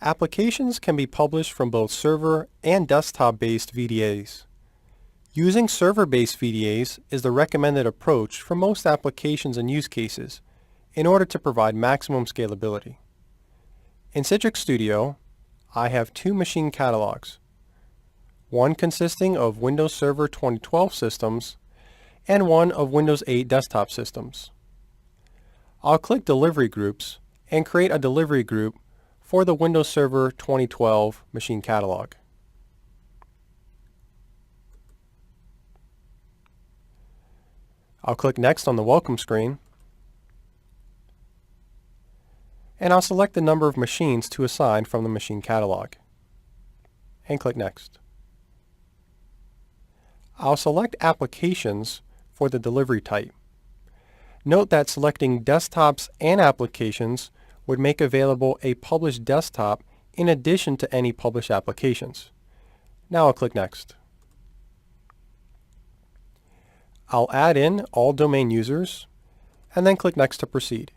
Applications can be published from both server and desktop-based VDAs. Using server-based VDAs is the recommended approach for most applications and use cases in order to provide maximum scalability. In Citrix Studio, I have two machine catalogs, one consisting of Windows Server 2012 systems and one of Windows 8 desktop systems. I'll click Delivery Groups and create a delivery group for the Windows Server 2012 machine catalog. I'll click Next on the welcome screen, and I'll select the number of machines to assign from the machine catalog, and click Next. I'll select Applications for the delivery type. Note that selecting desktops and applications would make available a published desktop in addition to any published applications. Now I'll click Next. I'll add in all domain users and then click Next to proceed.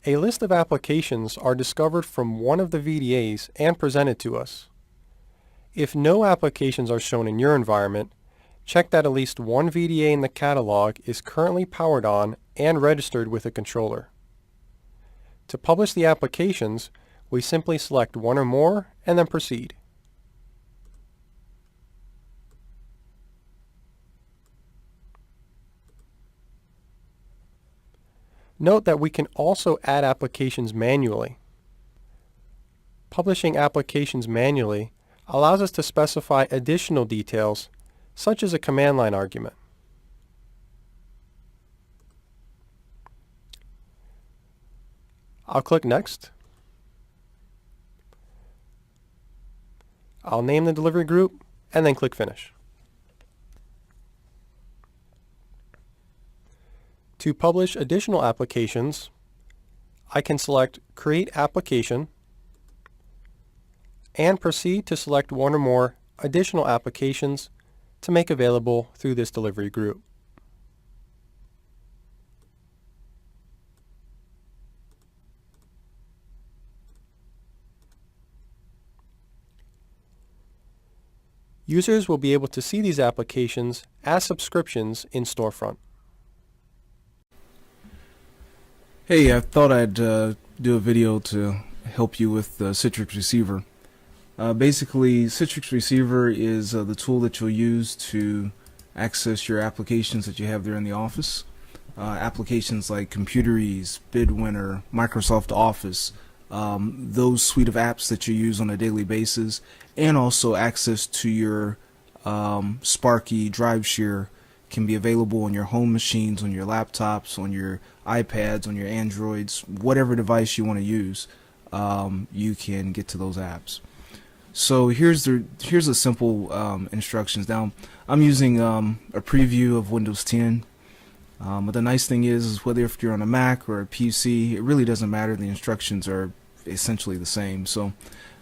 A list of applications are discovered from one of the VDAs and presented to us. If no applications are shown in your environment, check that at least one VDA in the catalog is currently powered on and registered with a controller. To publish the applications, we simply select one or more and then proceed. Note that we can also add applications manually. Publishing applications manually allows us to specify additional details, such as a command line argument. I'll click Next. I'll name the delivery group and then click Finish. To publish additional applications, I can select Create Application and proceed to select one or more additional applications to make available through this delivery group. Users will be able to see these applications as subscriptions in Storefront. Hey, I thought I'd do a video to help you with the Citrix Receiver. Basically, Citrix Receiver is the tool that you'll use to access your applications that you have there in the office. Applications like Computeries, Bidwinner, Microsoft Office, those suite of apps that you use on a daily basis, and also access to your Sparky drive share can be available on your home machines, on your laptops, on your iPads, on your Androids, whatever device you want to use, you can get to those apps. So here's the simple instructions. Now I'm using a preview of Windows 10. But the nice thing is whether if you're on a Mac or a PC, it really doesn't matter. The instructions are essentially the same. So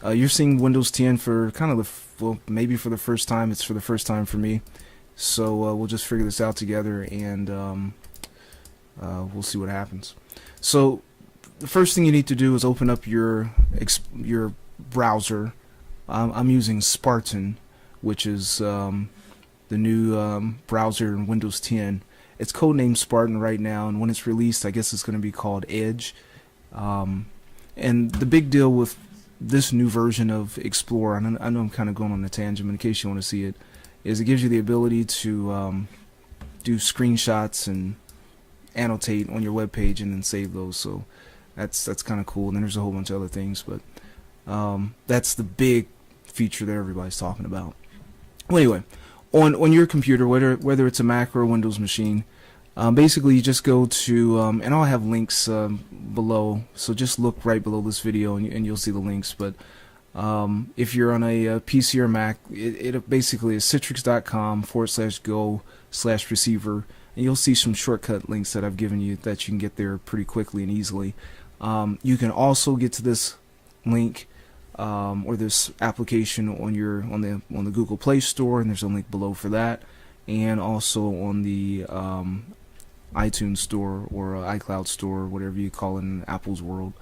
you're seeing Windows 10 for kind of well, maybe for the first time. It's for the first time for me. So we'll just figure this out together, and we'll see what happens. So the first thing you need to do is open up your browser. I'm using Spartan, which is the new browser in Windows 10. It's codenamed Spartan right now, and when it's released, I guess it's going to be called Edge. And the big deal with this new version of Explorer, and I know I'm kind of going on a tangent, but in case you want to see it, is it gives you the ability to do screenshots and annotate on your web page and then save those. So that's kind of cool. And then there's a whole bunch of other things, but that's the big feature that everybody's talking about. Well, anyway, on your computer, whether it's a Mac or a Windows machine, basically you just go to and I'll have links below, so just look right below this video and you'll see the links. But if you're on a PC or Mac, it basically is citrix.com/go/receiver, and you'll see some shortcut links that I've given you that you can get there pretty quickly and easily. You can also get to this link or this application on the Google Play Store, and there's a link below for that, and also on the iTunes store or iCloud store, whatever you call it in Apple's world.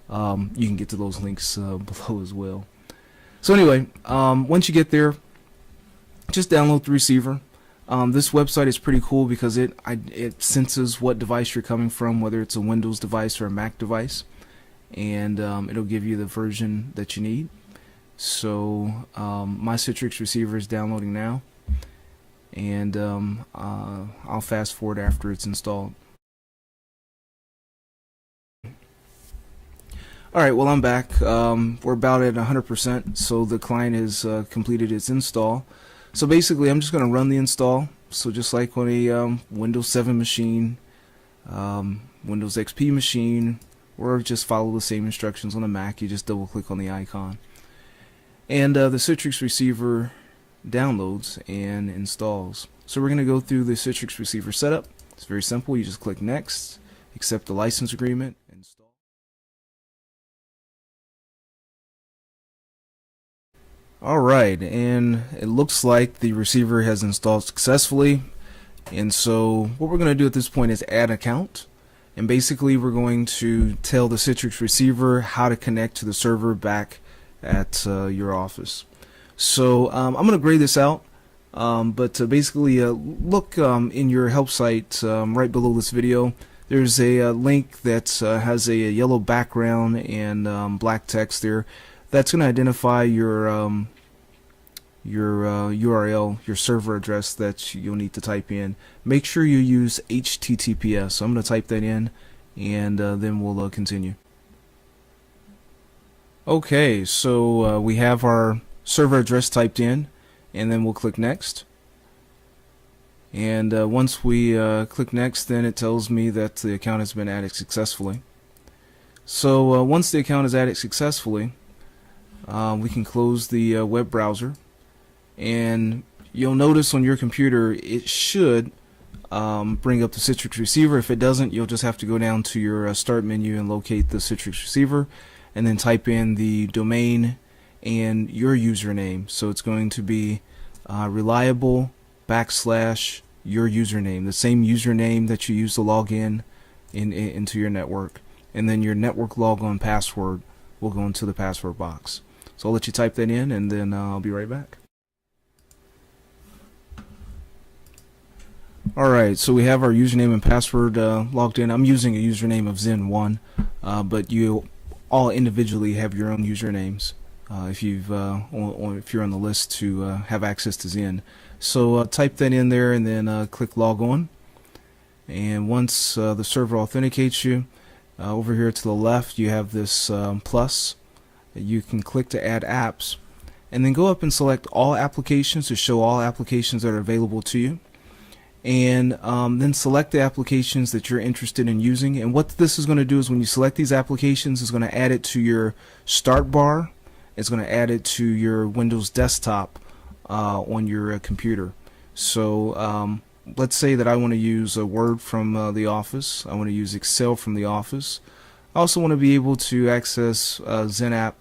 You can get to those links below as well. So anyway, once you get there, just download the receiver. This website is pretty cool because it senses what device you're coming from, whether it's a Windows device or a Mac device, and it'll give you the version that you need. So my Citrix receiver is downloading now, and I'll fast forward after it's installed. Alright, well, I'm back. We're about at 100%, so the client has completed its install. So basically I'm just going to run the install. So just like on a Windows 7 machine, Windows XP machine, or just follow the same instructions on a Mac. You just double click on the icon, and the Citrix receiver downloads and installs. So we're going to go through the Citrix receiver setup. It's very simple. You just click next, accept the license agreement, install. Alright, and it looks like the receiver has installed successfully. And so what we're going to do at this point is add an account. And basically we're going to tell the Citrix receiver how to connect to the server back at your office. So I'm going to grade this out. But basically look in your help site right below this video. There's a link that has a yellow background and black text there. That's going to identify your URL, your server address that you'll need to type in. Make sure you use HTTPS. So I'm going to type that in, and then we'll continue. Okay, so we have our server address typed in, and then we'll click next. And once we click next, then it tells me that the account has been added successfully. So once the account is added successfully, we can close the web browser, and you'll notice on your computer it should bring up the Citrix receiver. If it doesn't, you'll just have to go down to your start menu and locate the Citrix receiver, and then type in the domain and your username. So it's going to be reliable / your username, the same username that you use to log into your network, and then your network logon password will go into the password box. So I'll let you type that in, and then I'll be right back. Alright, so we have our username and password logged in. I'm using a username of Zen1, but you all individually have your own usernames if you're on the list to have access to Zen. So type that in there, and then click log on. And once the server authenticates you, over here to the left you have this plus. You can click to add apps, and then go up and select all applications to show all applications that are available to you, and then select the applications that you're interested in using. And what this is going to do is when you select these applications, it's going to add it to your start bar. It's going to add it to your Windows desktop on your computer. So let's say that I want to use Word from the Office. I want to use Excel from the Office. I also want to be able to access Bidwinner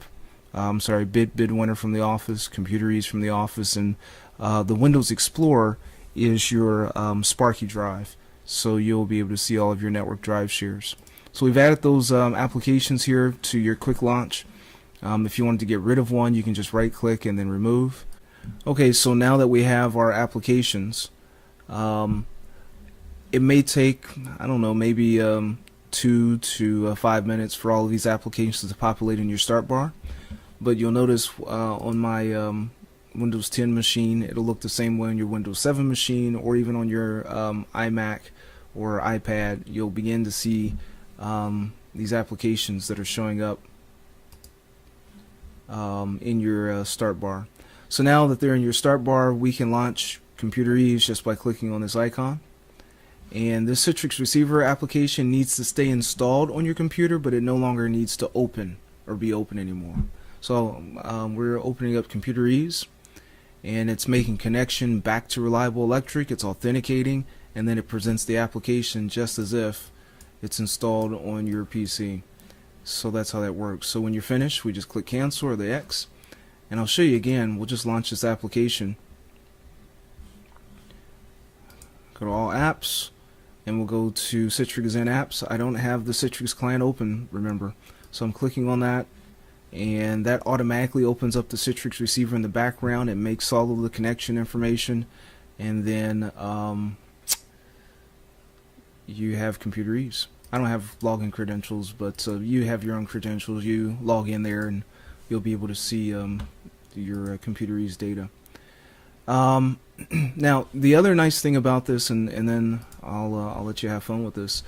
from the Office, Computer Ease from the Office, and the Windows Explorer is your Sparky drive. So you'll be able to see all of your network drive shares. So we've added those applications here to your quick launch. If you wanted to get rid of one, you can just right click and then remove. Okay, so now that we have our applications, it may take, I don't know, maybe 2 to 5 minutes for all of these applications to populate in your start bar. But you'll notice on my Windows 10 machine, it'll look the same way on your Windows 7 machine, or even on your iMac or iPad. You'll begin to see these applications that are showing up in your start bar. So now that they're in your start bar, we can launch Computer Ease just by clicking on this icon. And this Citrix receiver application needs to stay installed on your computer, but it no longer needs to open or be open anymore. So we're opening up Computer Ease, and it's making connection back to Reliable Electric. It's authenticating, and then it presents the application just as if it's installed on your PC. So that's how that works. So when you're finished, we just click cancel or the X, and I'll show you again. We'll just launch this application. Go to all apps, and we'll go to Citrix Zen Apps. I don't have the Citrix client open, remember, so I'm clicking on that, and that automatically opens up the Citrix receiver in the background. It makes all of the connection information, and then you have computer ease. I don't have login credentials, but you have your own credentials. You log in there and you'll be able to see your computer ease data. Now the other nice thing about this, and then I'll let you have fun with this,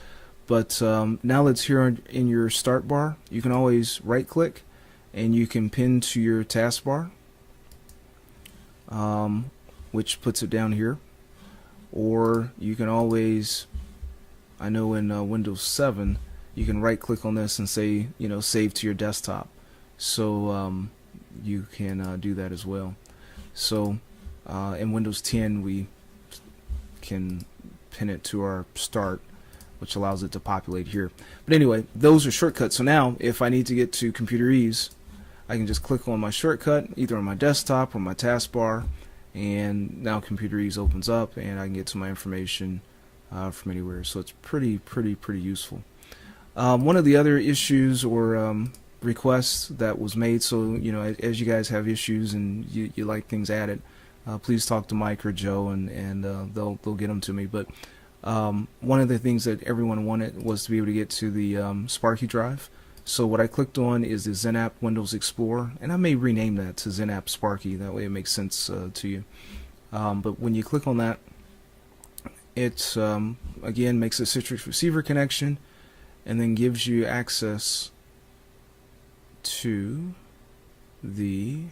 but now that's here in your start bar, you can always right click and you can pin to your taskbar, which puts it down here, or you can always, I know in Windows 7 you can right click on this and say, you know, save to your desktop, so you can do that as well. So in Windows 10 we can pin it to our start, which allows it to populate here. But anyway, those are shortcuts. So now if I need to get to computer ease, I can just click on my shortcut either on my desktop or my taskbar, and now computer ease opens up and I can get to my information from anywhere. So it's pretty useful. One of the other issues or requests that was made, so you know, as you guys have issues and you like things added, please talk to Mike or Joe, and they'll get them to me. But one of the things that everyone wanted was to be able to get to the Sparky drive. So what I clicked on is the XenApp Windows Explorer, and I may rename that to XenApp Sparky. That way it makes sense to you. But when you click on that, it again makes a Citrix receiver connection, and then gives you access to the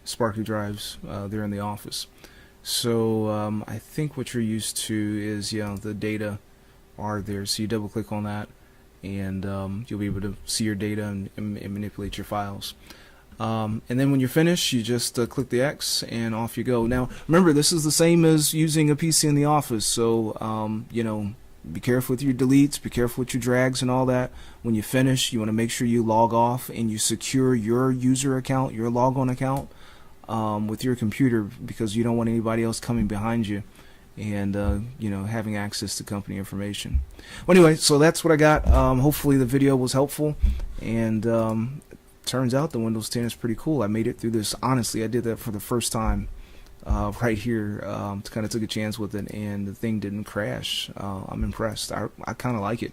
Sparky drives there in the office. So I think what you're used to is, yeah, the data are there. So you double click on that, and you'll be able to see your data and manipulate your files. And then when you're finished, you just click the X and off you go. Now remember, this is the same as using a PC in the office, so you know, be careful with your deletes, be careful with your drags and all that. When you finish, you want to make sure you log off and you secure your user account, your logon account with your computer, because you don't want anybody else coming behind you and you know, having access to company information. Well, anyway, so that's what I got. Hopefully the video was helpful, and turns out the Windows 10 is pretty cool. I made it through this. Honestly, I did that for the first time right here. Kind of took a chance with it, and the thing didn't crash. I'm impressed. I kind of like it.